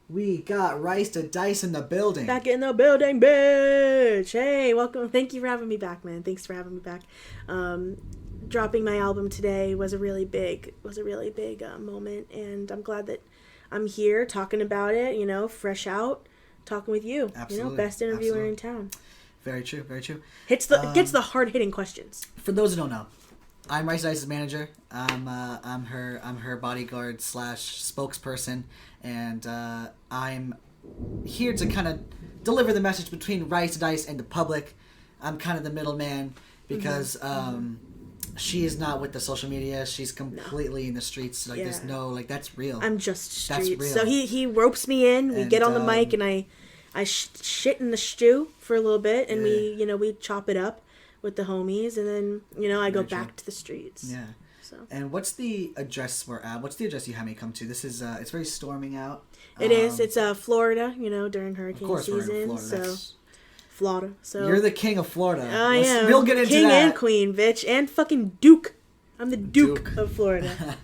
We got RiceDaDice in the building. Back in the building, bitch. Hey, welcome. Thank you for having me back, man. Thanks for having me back. Dropping my album today was a really big moment, and I'm glad that I'm here talking about it. You know, fresh out, talking with you. Absolutely. You know, best interviewer in town. Very true. Very true. Gets the hard hitting questions. For those who don't know, I'm RiceDaDice's manager. I'm her bodyguard / spokesperson, and I'm here to kind of deliver the message between RiceDaDice and the public. I'm kind of the middleman because she is not with the social media. She's completely in the streets. Like there's no that's real. I'm just streets. That's real. So he ropes me in. We get on the mic and I shit in the stew for a little bit, and we chop it up with the homies, and then I go back to the streets. Yeah. So. And what's the address we're at? What's the address you had me come to? This is it's very storming out. It is. It's Florida. During hurricane of course season. We're in Florida. Florida. So you're the king of Florida. I am. We'll get into king that. and queen, bitch, and fucking Duke. I'm the Duke. Of Florida.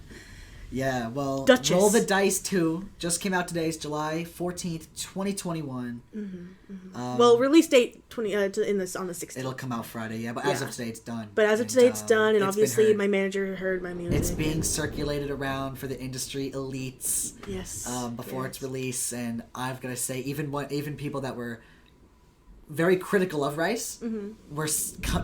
Yeah, well, Duchess. Roll the Dice 2 just came out today. It's July 14th, 2021. Well, release date on the 16th. It'll come out Friday, yeah, but as of today it's done. But as of today it's done, and obviously my manager heard my music. It's being circulated around for the industry elites. Yes. Before its release, and I've got to say, even people that were very critical of Rice were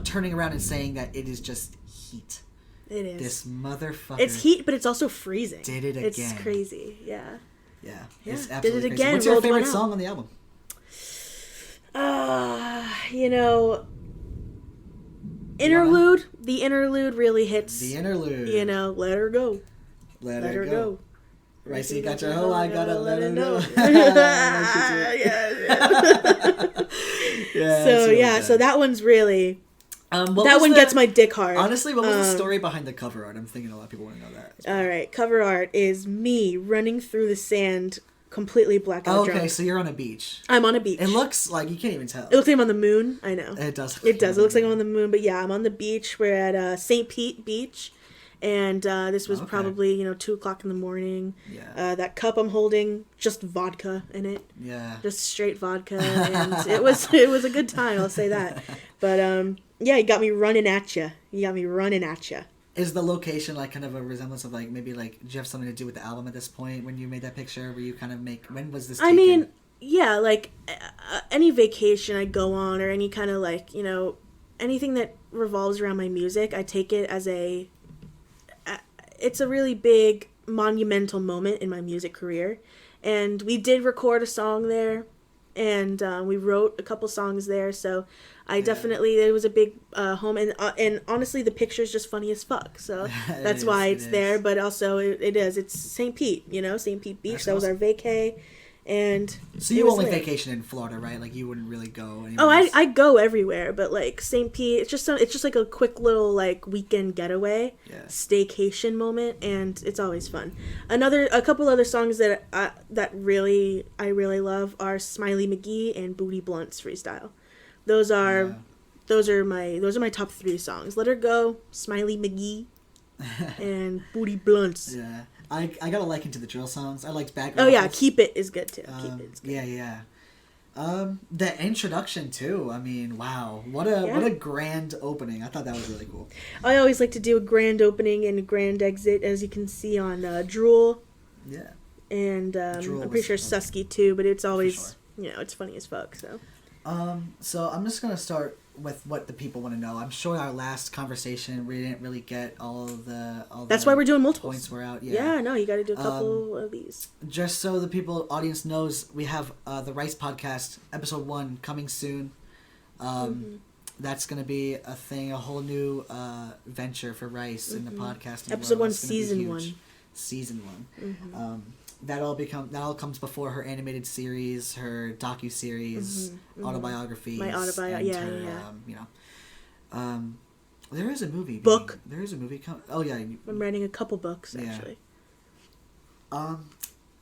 turning around and saying that it is just heat. It is. This motherfucker. It's heat, but it's also freezing. Did it again. It's crazy. Yeah. Yeah. Yeah. It's absolutely did it again. Crazy. What's your favorite song on the album? Interlude. The interlude really hits. The interlude. Let her go. Let her go. Ricey got your hoe, I gotta let her know. So that one's really... that one gets my dick hard. Honestly, what was the story behind the cover art? I'm thinking a lot of people want to know that. All right, cover art is me running through the sand, completely blackout drunk. Okay, so you're on a beach. I'm on a beach. It looks like you can't even tell. It looks like I'm on the moon. I know. It does. It does. It looks like I'm on the moon. But yeah, I'm on the beach. We're at St. Pete Beach, and this was probably 2:00 in the morning. Yeah. That cup I'm holding, just vodka in it. Yeah. Just straight vodka, and it was a good time. I'll say that. But yeah, you got me running at you. Is the location like kind of a resemblance of maybe do you have something to do with the album at this point when you made that picture? Were you kind of when was this taken? I mean, yeah, any vacation I go on or any kind of anything that revolves around my music, I take it as it's a really big monumental moment in my music career. And we did record a song there, and we wrote a couple songs there, so definitely, it was a big home, and honestly, the picture's just funny as fuck, so that's why it's there, but also, it's St. Pete, St. Pete Beach, that was our vacay, and... So you only vacation in Florida, right? You wouldn't really go anywhere else? I go everywhere, but, St. Pete, it's just a quick little, weekend getaway, staycation moment, and it's always fun. A couple other songs that I really love are Smiley McGee and Booty Blunts Freestyle. Those are my top 3 songs. Let Her Go, Smiley McGee, and Booty Blunts. Yeah, I got a liking to the drill songs. I liked back. Oh yeah, Keep It is good too. Keep It is good. Yeah. The introduction too. I mean, wow, what a grand opening. I thought that was really cool. I always like to do a grand opening and a grand exit, as you can see on Drool. Yeah. And I'm pretty sure Susky too, but it's always it's funny as fuck. So I'm just gonna start with what the people want to know. I'm sure our last conversation we didn't really get all the. That's why we're doing multiples. Points were out. Yeah, no, you got to do a couple of these. Just so the audience knows, we have the Rice Podcast episode 1 coming soon. That's gonna be a thing, a whole new venture for Rice in the podcasting. Episode world. 1, season 1. Season 1. That all comes before her animated series, her docu-series, autobiographies. My autobiography, there is a movie. Book. There is a movie. Oh yeah. I'm writing a couple books actually.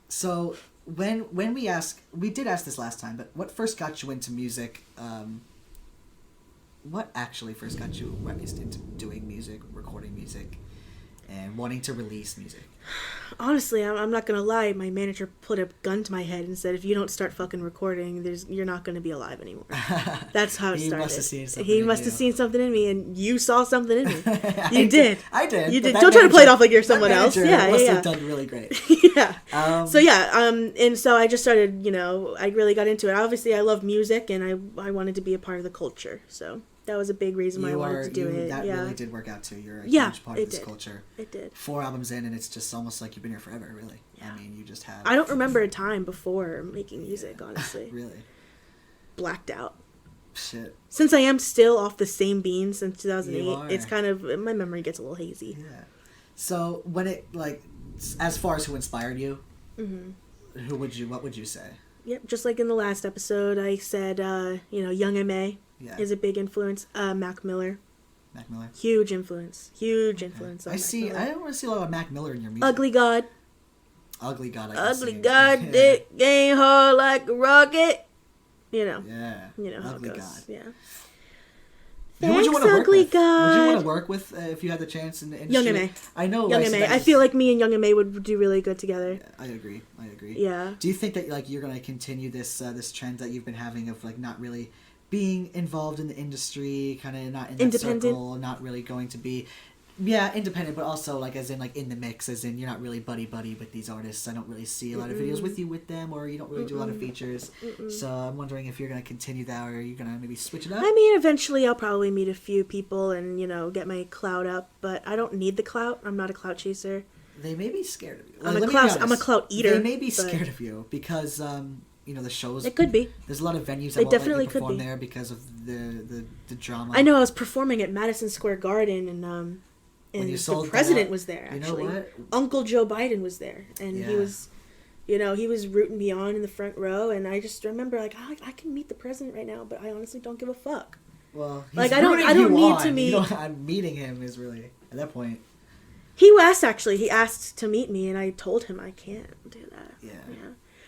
So when we did ask this last time, but what first got you into music? What actually first got you into doing music, recording music? and wanting to release music? Honestly, I'm not gonna lie. My manager put a gun to my head and said, "If you don't start fucking recording, you're not gonna be alive anymore." That's how it started. He must have seen something in me, and you saw something in me. You did. I did. You did. Don't try to play it off like you're someone else. Yeah, must have done really great. Yeah. And so I just started. I really got into it. Obviously, I love music, and I wanted to be a part of the culture. So. That was a big reason why I wanted to do it. That really did work out too. You're a huge part of this culture. It did. 4 albums in, and it's just almost like you've been here forever, really. Yeah. I mean, you just have... I don't remember a time before making music, honestly. Really? Blacked out. Shit. Since I am still off the same bean since 2008, it's kind of... My memory gets a little hazy. Yeah. So, when it, as far as who inspired you, what would you say? Yep, just like in the last episode, I said, Young M.A. is a big influence. Mac Miller. Mac Miller. Huge influence. Huge influence on I Mac Miller. I don't want to see a lot of Mac Miller in your music. Ugly God. Ugly God, Ugly God, dick, game hard like a rocket. Yeah. You know how Ugly it goes. God. Yeah. Who would you want to work Ugly with? God. Would you want to work with if you had the chance in the industry? Young M.A. I know. Young M.A. I feel like me and Young M.A. would do really good together. Yeah, I agree. Yeah. Do you think that you're going to continue this trend that you've been having of not really being involved in the industry, kind of not in that circle, not really going to be, independent, but also as in in the mix, as in you're not really buddy with these artists. I don't really see a lot of videos with them, or you don't really do a lot of features. So I'm wondering if you're going to continue that, or are you going to maybe switch it up? I mean, eventually I'll probably meet a few people and get my clout up, but I don't need the clout. I'm not a clout chaser. They may be scared of you. I'm a clout eater. They may be scared of you because the shows. It could be. There's a lot of venues that won't let you perform there because of the drama. I know. I was performing at Madison Square Garden, and the president was there. Actually, you know what? Uncle Joe Biden was there, and he was, he was rooting me on in the front row, and I just remember I can meet the president right now, but I honestly don't give a fuck. Well, I don't need to meet. I'm meeting him is really at that point. He asked to meet me, and I told him I can't do that. Yeah.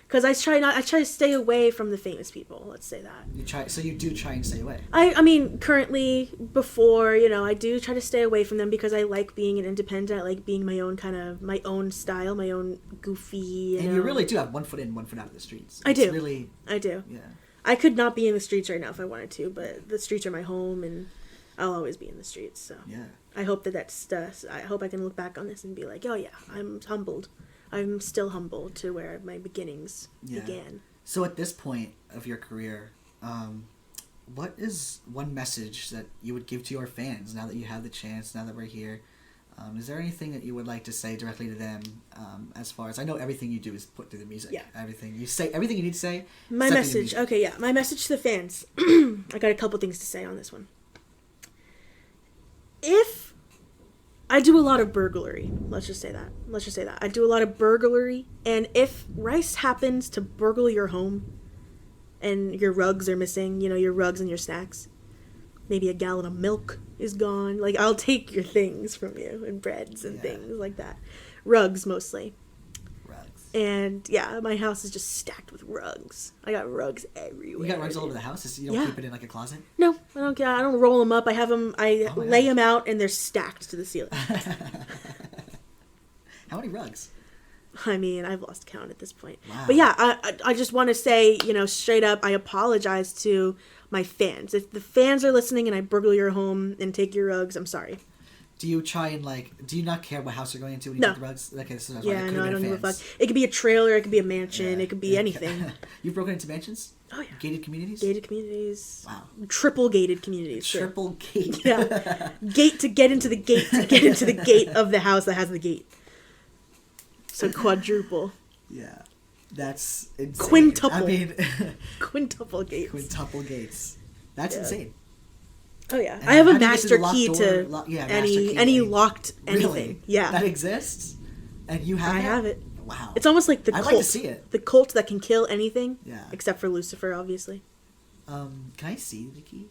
Because I try to stay away from the famous people. Let's say that. So you do try and stay away. I mean, currently, before, I do try to stay away from them because I like being an independent. I like being my own style, my own goofy. And you really do have one foot in, one foot out of the streets. I do. I do. Yeah. I could not be in the streets right now if I wanted to, but the streets are my home, and I'll always be in the streets. So yeah. I hope I hope I can look back on this and be like, oh yeah, I'm humbled. I'm still humble to where my beginnings began. So at this point of your career, what is one message that you would give to your fans now that you have the chance, now that we're here? Is there anything that you would like to say directly to them as far as... I know everything you do is put through the music. Yeah. Everything you say, everything you need to say. My message. Okay, yeah. My message to the fans. I got a couple things to say on this one. If... I do a lot of burglary. Let's just say that. I do a lot of burglary. And if Rice happens to burgle your home and your rugs are missing, your rugs and your snacks, maybe a gallon of milk is gone. I'll take your things from you and breads and things like that. Rugs, mostly. Rugs. And, my house is just stacked with rugs. I got rugs everywhere. You got rugs all over the house? You don't keep it in a closet? No, I don't care. I don't roll them up. I have them, lay them out, and they're stacked to the ceiling. How many rugs? I mean, I've lost count at this point. Wow. But yeah, I just want to say, straight up, I apologize to my fans. If the fans are listening and I burgle your home and take your rugs, I'm sorry. Do you try and do you not care what house you're going into when you take the rugs? Okay, so that's I don't give a fuck. It could be a trailer, it could be a mansion, it could be anything. You've broken into mansions? Oh yeah. Gated communities? Gated communities. Wow. Triple gated communities. Triple gate. Yeah. Gate to get into the gate to get into the gate of the house that has the gate. So quadruple. Yeah. That's insane. Quintuple. I mean... Quintuple gates. Quintuple gates. That's insane. Oh yeah, And I have a how do you master get key to to master key, any locked anything. Really? Yeah, that exists, and you have. I have it. Wow, it's almost like the cult. I'd like to see it. The cult that can kill anything. Yeah, except for Lucifer, obviously. Can I see the key?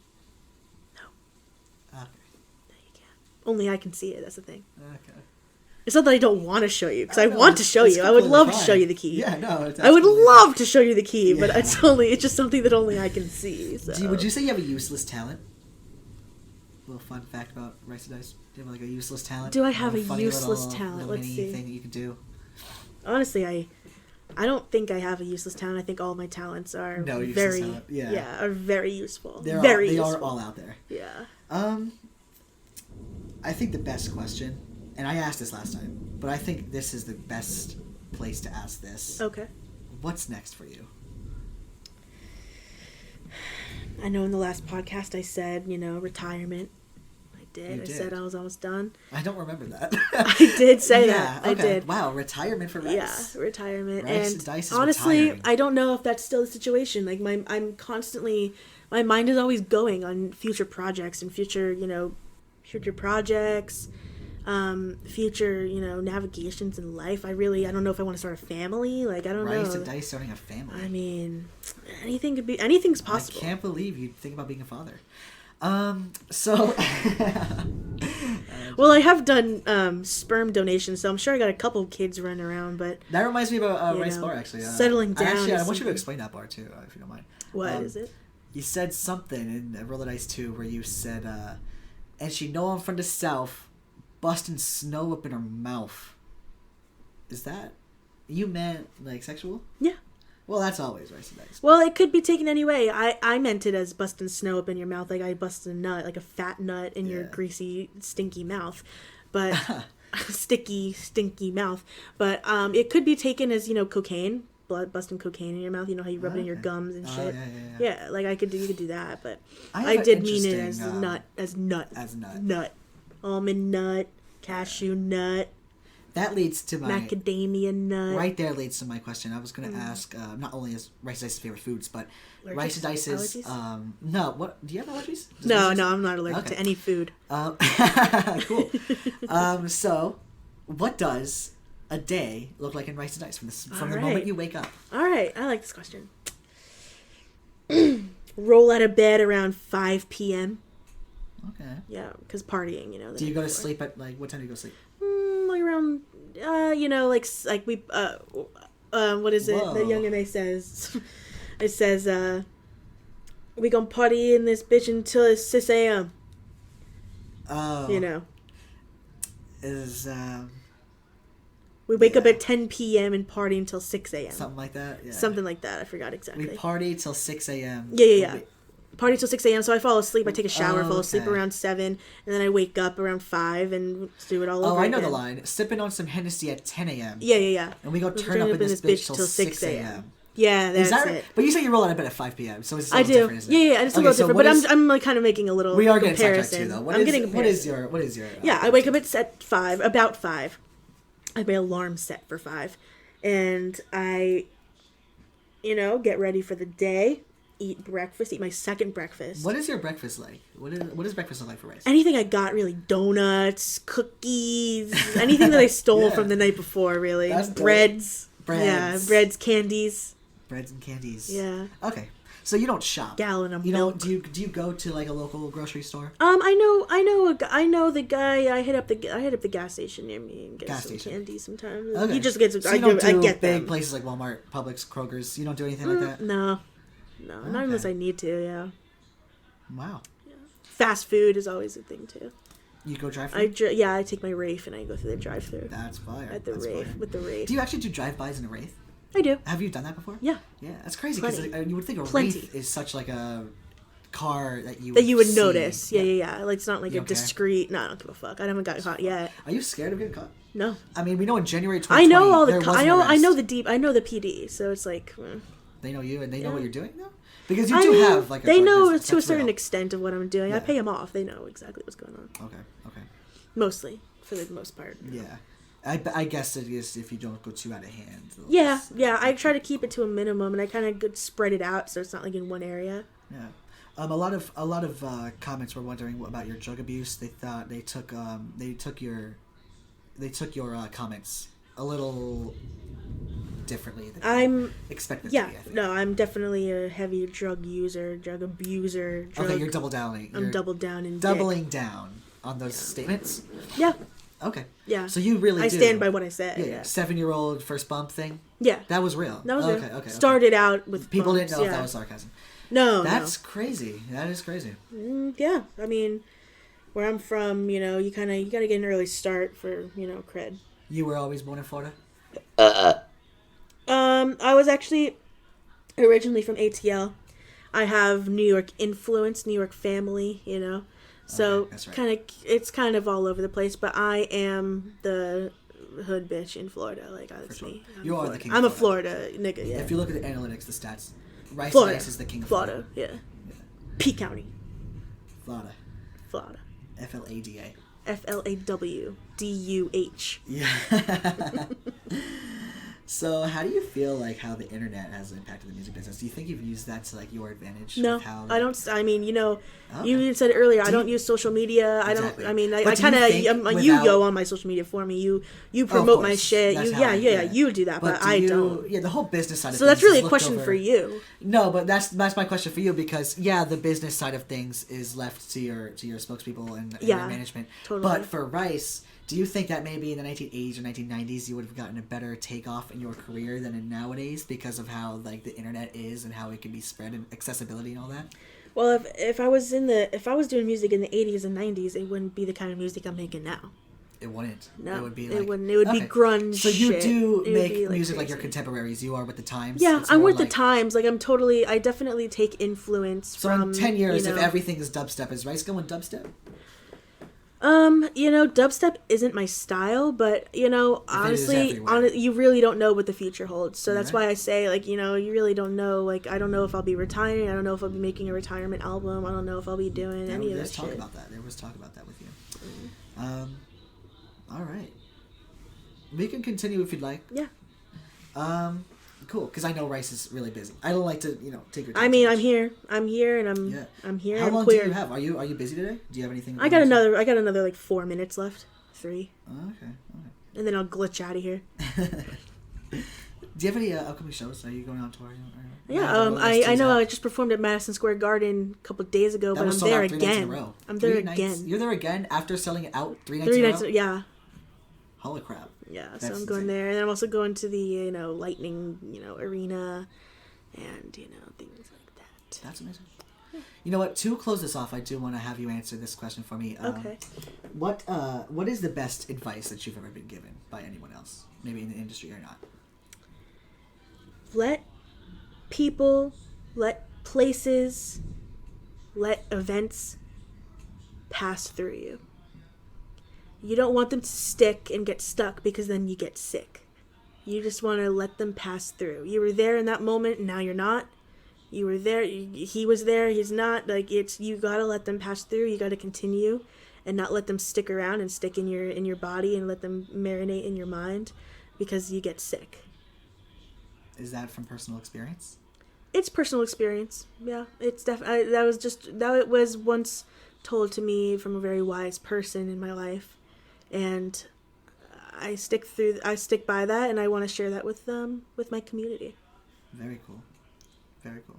No. Okay. No, you can't. Only I can see it. That's the thing. Okay. It's not that I don't want to show you, because I want to show you. I would love to show you the key. Yeah, no. I would love to show you the key, but it's just something that only I can see. So. Would you say you have a useless talent? little fun fact about RiceDaDice? Do you have like a useless talent? Do I have a funny useless little, talent? Little Let's mini see. thing that you could do. Honestly, I don't think I have a useless talent. I think all my talents are very talent. Yeah. are very useful. They useful. are all out there. Yeah. I think the best question, and I asked this last time, but I think this is the best place to ask this. Okay. What's next for you? I know in the last podcast I said, retirement. I did. I said I was almost done. I don't remember that. I did say that. Okay. I did. Wow, retirement for Rice. Yeah, retirement. RiceDaDice is honestly, retiring. I don't know if that's still the situation. Like my mind is always going on future projects and future projects, future, navigations in life. I don't know if I want to start a family. Like, I don't know. RiceDaDice starting a family. I mean, anything's possible. I can't believe you'd think about being a father. So... Well, I have done sperm donations, so I'm sure I got a couple kids running around, but... That reminds me of Rice Bar, actually. Settling down. Actually, I want you to explain that bar, too, if you don't mind. What is it? You said something in Roll the Dice 2 where you said, and she know I'm from the South, busting snow up in her mouth. Is that... You meant, like, sexual? Yeah. Well, that's always RiceDaDice. Well, it could be taken any way. I meant it as busting snow up in your mouth, like I busted a nut, like a fat nut in your greasy, stinky mouth. But... sticky, stinky mouth. But it could be taken as, cocaine. Blood busting cocaine in your mouth. You know how you rub it in your gums and shit. Yeah, like you could do that, but I did mean it as nut. Almond nut, cashew nut. That leads to my... Macadamia nut. Right there leads to my question. I was going to ask, not only is RiceDaDice's favorite foods, but RiceDaDice's... No, what... Do you have allergies? No, I'm not allergic to any food. Cool. So, what does a day look like in RiceDaDice from the moment you wake up? All right, I like this question. Roll out of bed around 5 p.m. Okay. Yeah, because partying, Do you go to sleep at, like, what time do you go to sleep? Like around, like we, what is it? Whoa. The young MA says, it says, we gonna party in this bitch until it's 6 a.m. Oh. We wake up at 10 p.m. and party until 6 a.m. Something like that? Yeah. Something like that. I forgot exactly. We party till 6 a.m. Yeah. Party till 6 a.m. So I fall asleep. I take a shower, fall asleep okay. around 7, and then I wake up around 5 and do it all over again. Oh, I know again. the line. Sipping on some Hennessy at 10 a.m. Yeah. And we go turn up in this bitch till 6 a.m. Yeah, that's it. But you say you roll out of bed at 5 p.m., so it's a I little do. different, isn't it? Yeah, it's a little different. But I'm like kind of making a little we are comparison. getting sidetracked too, though. What is your? Yeah, I wake up at 5, about 5. I have my alarm set for 5, and I, get ready for the day. Eat breakfast. Eat my second breakfast. What is your breakfast like? What does breakfast look like for Rice? Anything I got, really. Donuts, cookies, anything that I stole from the night before, really. That's breads. Yeah, breads, candies. Breads and candies. Yeah. Okay. So you don't shop. Gallon of milk. Do you go to like a local grocery store? I know the guy. I hit up the gas station near me and get some candy sometimes. Okay. He just gets. So you don't do I get big them. places like Walmart, Publix, Kroger's. You don't do anything like that. No, not unless I need to. Yeah. Wow. Yeah. Fast food is always a thing too. You go drive-through? I take my Wraith and I go through the drive-through. That's fire. With the Wraith. Do you actually do drive-bys in a Wraith? I do. Have you done that before? Yeah. Yeah, that's crazy because you would think a Wraith is such like a car that you would notice. Yeah. Like it's not like a discreet. No, I don't give a fuck. I haven't gotten caught yet. Are you scared of getting caught? No. I mean, we know in January 2020 I know all the. I know the PD. So it's like. They know you and they know what you're doing now. Because you do have like. They know to a certain extent of what I'm doing. Yeah. I pay them off. They know exactly what's going on. Okay. Mostly, for the most part. Yeah. I guess it is if you don't go too out of hand. Yeah. I try to keep it to a minimum, and I kind of spread it out so it's not like in one area. Yeah. A lot of comments were wondering about your drug abuse. They thought they took your comments a little differently than I'm expected to be. No, I'm definitely a heavy drug user, drug abuser. Okay, you're double downing. I'm double down and doubling down on those statements. Yeah. Okay. Yeah. So you really I stand by what I said. Yeah. 7-year-old first bump thing. Yeah. That was real. That was real. Okay. Started out with people bumps, didn't know if that was sarcasm. No. That's crazy. That is crazy. Yeah. I mean, where I'm from, you know, you gotta get an early start for, you know, cred. You were always born in Florida? I was actually originally from ATL. I have New York influence, New York family, you know. So Okay, that's right. it's kind of all over the place, but I am the hood bitch in Florida. Like, that's sure. me. You are the king of I'm a Florida. Florida nigga, yeah. If you look at the analytics, the stats, Florida. RiceDaDice is the king of Florida, Florida. yeah. P County. Florida. Florida. FLADA. FLAWDUH. Yeah. So, how do you feel like how the internet has impacted the music business? Do you think you've used that to like your advantage? No, with how, I don't. I mean, you know, Oh, you okay. said earlier, I Do don't you- use social media. I Exactly. don't. I mean, I But do kind you of think you without- go on my social media for me. You Oh, of promote my course. shit. That's You how you do that, but I don't. Yeah, the whole business side of So things. that's really is a looked question over- for you. No, but that's my question for you because the business side of things is left to your spokespeople and your management. Totally. But for Rice, do you think that maybe in the 1980s or 1990s you would have gotten a better takeoff in your career than in nowadays because of how like the internet is and how it can be spread and accessibility and all that? Well, if I was doing music in the 80s and 90s, it wouldn't be the kind of music I'm making now. It wouldn't. No, it would be. it wouldn't. It would be grunge. So you shit. do It would make be, music like your crazy. contemporaries. You are with the times. Yeah, It's I'm more with the like- times. Like I definitely take influence So from. in 10 years, you know, if everything is dubstep, is Rice going dubstep? You know, dubstep isn't my style, but you know, it is honestly, everywhere. you really don't know what the future holds. So that's Right. why I say, like, you know, you really don't know. Like, I don't know if I'll be retiring. I don't know if I'll be making a retirement album. I don't know if I'll be doing any of that Let's talk shit. about that. There was talk about that with you. All right. We can continue if you'd like. Yeah. Cool. Because I know Rice is really busy. I don't like to, take your time. I mean, too I'm much. here. I'm here, and I'm Yeah. I'm here. How I'm long queer. do you have? Are you busy today? Do you have anything? I got another like 4 minutes left. 3. Oh, okay. And then I'll glitch out of here. Do you have any upcoming shows? Are you going on tour? Yeah, I know I just performed at Madison Square Garden a couple days ago, but I'm there again. I'm there again. You're there again after selling it out 3 nights 3 in a nights, row? yeah. Holy crap. Yeah, That's so I'm going insane. there. And then I'm also going to the, Lightning, arena and, things like that. That's amazing. You know what? To close this off, I do want to have you answer this question for me. Okay. What is the best advice that you've ever been given by anyone else? Maybe in the industry or not. Let people, let places, let events pass through you. You don't want them to stick and get stuck because then you get sick. You just want to let them pass through. You were there in that moment, and now you're not. You were there. He was there. He's not. Like, you gotta let them pass through. You gotta continue, and not let them stick around and stick in your body and let them marinate in your mind, because you get sick. Is that from personal experience? It's personal experience. Yeah, it's definitely that was once told to me from a very wise person in my life, and I stick by that, and I want to share that with my community. Very cool. Very cool.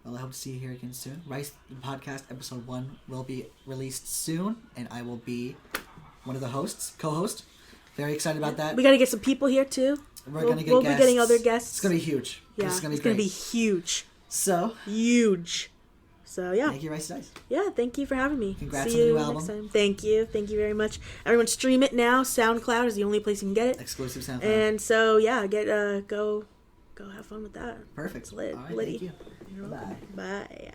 Well, I hope to see you here again soon. Rice Podcast Episode 1 will be released soon, and I will be one of the co-host. Very excited about that. We got to get some people here too. We'll be getting other guests. It's going to be huge. Yeah, it's going to be gonna great. be huge. So, Huge. So yeah. thank you, RiceDaDice. Yeah, thank you for having me. Congrats See on the you new next album. time. Thank you very much. Everyone, stream it now. SoundCloud is the only place you can get it. Exclusive SoundCloud. And so yeah, go have fun with that. Perfect. It's lit. All right, Litty. thank you. You're Bye. welcome. Bye.